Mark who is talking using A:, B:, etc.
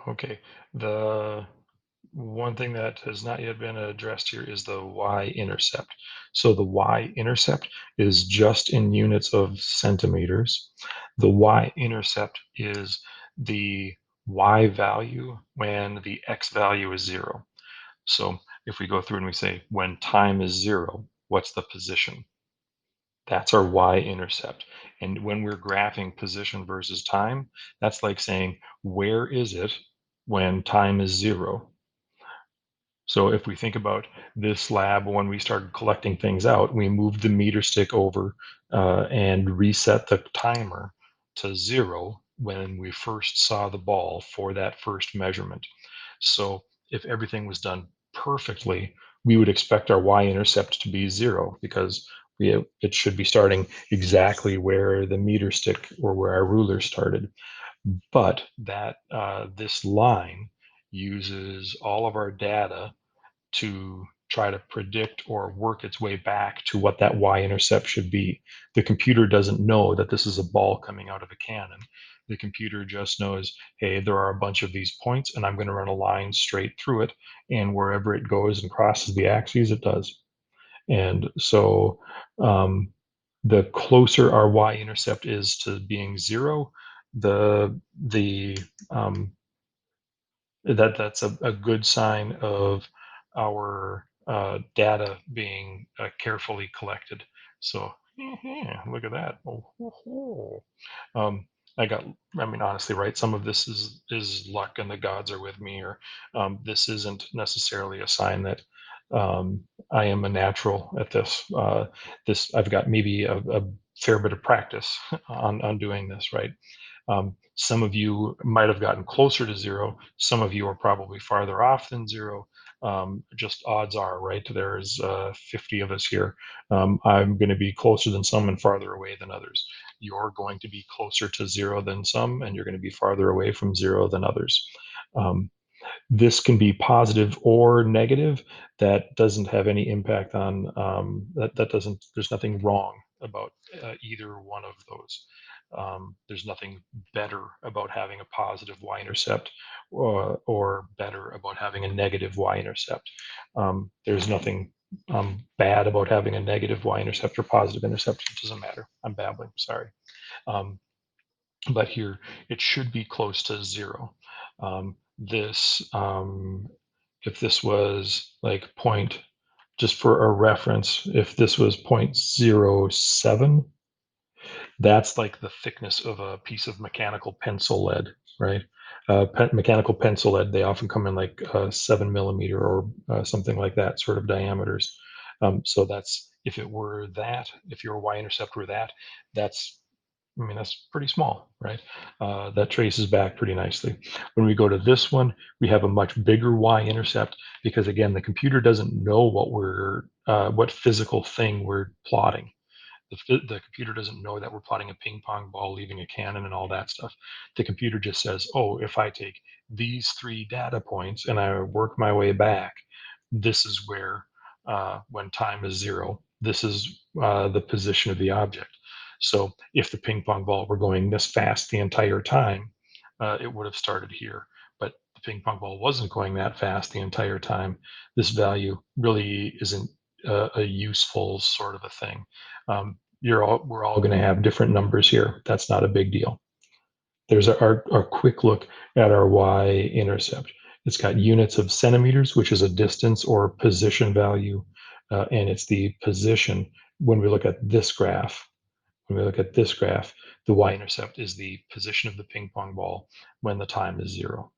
A: Okay. The one thing that has not yet been addressed here is the y-intercept. So the y-intercept is just in units of centimeters. The y-intercept is the y value when the x value is 0. So if we go through and we say when time is 0, what's the position? That's our y-intercept. And when we're graphing position versus time, that's like saying, where is it when time is 0? So if we think about this lab, when we started collecting things out, we moved the meter stick over and reset the timer to 0 when we first saw the ball for that first measurement. So if everything was done perfectly, we would expect our y-intercept to be 0 because it should be starting exactly where the meter stick or where our ruler started. But that this line uses all of our data to try to predict or work its way back to what that y-intercept should be. The computer doesn't know that this is a ball coming out of a cannon. The computer just knows, hey, there are a bunch of these points, and I'm going to run a line straight through it, and wherever it goes and crosses the axes, it does. And so um, the closer our y-intercept is to being 0, the that's a good sign of our data being carefully collected. So yeah, look at that. Oh, ho, ho. Um, I got, I mean, honestly, right? Some of this is luck and the gods are with me, or this isn't necessarily a sign that I am a natural at this. This I've got maybe a fair bit of practice on doing this, right? Some of you might have gotten closer to 0. Some of you are probably farther off than 0. Just odds are, right? There's 50 of us here. I'm going to be closer than some and farther away than others. You're going to be closer to 0 than some, and you're going to be farther away from 0 than others. Um, this can be positive or negative. That doesn't have any impact on that doesn't, there's nothing wrong about either one of those. There's nothing better about having a positive y-intercept or better about having a negative y-intercept. There's nothing bad about having a negative y-intercept or positive intercept. It doesn't matter. I'm babbling, sorry. um, but here it should be close to 0. This if this was like point, just for a reference, if this was 0.07, that's like the thickness of a piece of mechanical pencil lead, right? Mechanical pencil lead, they often come in like 7 millimeter or something like that sort of diameters. So that's, if it were that, if your y-intercept were that, that's, I mean, that's pretty small, right? That traces back pretty nicely. When we go to this one, we have a much bigger y-intercept because, again, the computer doesn't know what physical thing we're plotting. The computer doesn't know that we're plotting a ping pong ball leaving a cannon and all that stuff. The computer just says, oh, if I take these 3 data points and I work my way back, this is where, when time is 0, this is the position of the object. So if the ping pong ball were going this fast the entire time, it would have started here. But the ping pong ball wasn't going that fast the entire time. This value really isn't a useful sort of a thing. We're all going to have different numbers here. That's not a big deal. There's our quick look at our y-intercept. It's got units of centimeters, which is a distance or position value, and it's the position. When we look at this graph, when we look at this graph, the y-intercept is the position of the ping pong ball when the time is 0.